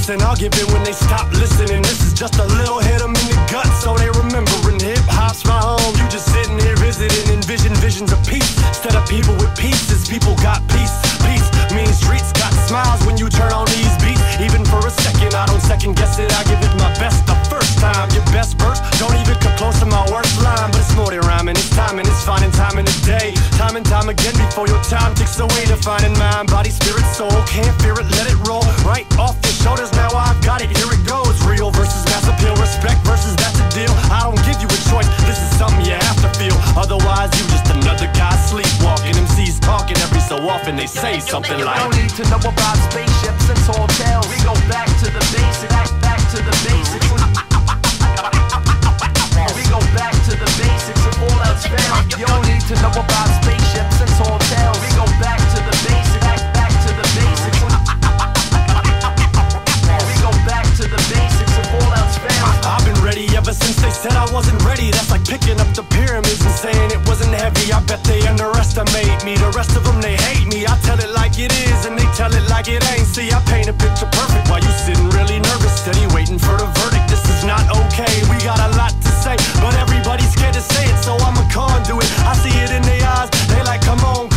listen, I'll give it when they stop listening. This is just a little hit 'em in the gut, so they remembering hip-hop's my home. You just sitting here visiting, envision visions of peace. Instead of people with pieces, people got peace. Peace means streets got smiles when you turn on these beats. Even for a second, I don't second guess it, I give it my best the first time. Your best verse don't even come close to my worst line. But it's more than rhyming, it's timing, it's finding time in the day. Time and time again before your time ticks away. Defining mind, body, spirit, soul. Can't fear it, let it roll right off your shoulders. Now I've got it, here it goes. Real versus mass appeal, respect versus that's a deal. I don't give you a choice, this is something you have to feel. Otherwise you just another guy sleepwalking. MCs talking every so often, they say something like, no need to know about spaceships and tall tales. We go back to the basics, back to the basics. We go back to the basics if all else fails. You don't need to know about spaceships and tall tales. We go back to the basics, back to the basics. We go back to the basics if all else fails. I've been ready ever since they said I wasn't ready. That's like picking up the pyramids and saying it wasn't heavy. I bet they underestimate me. The rest of them, they hate me. I tell it like it is and they tell it like it ain't. See, I paint a picture perfect while you sitting really nervous, steady waiting for the verdict. This is not okay. We got a lot to say, but everybody's scared to say it, so I'm a conduit. I see it in their eyes. They like, come on,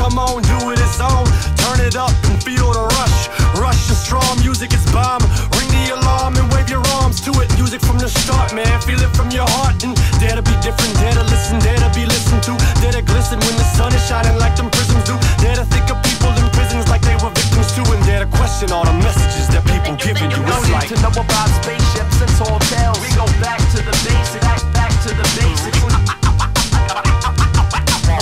do it its own. Turn it up and feel the rush. Rush the strong music is bomb. Ring the alarm and wave your arms to it. Music from the start, man. Feel it from your heart and dare to be different, dare to listen, dare to be listened to, dare to glisten when the sun is shining like them prisms do. Dare to think of people in prisons like they were victims too, and dare to question all the messages that people giving you. It's like, to know about spaceships and tall tales. We go back to the basics, back to the basics.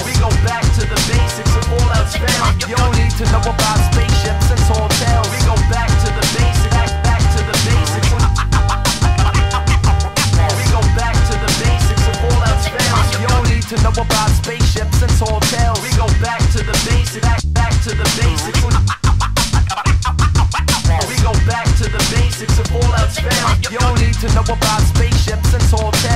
We go back to the basics if all else fails. You don't need to know about spaceships and tall tales. We go back to the basics, back to the basics. We go back to the basics if all else fails. You don't need to know about spaceships and tall tales. We go back to the basics, back to the basics. We go back to the basics if all else fails. You don't need to know about spaceships and tall tales.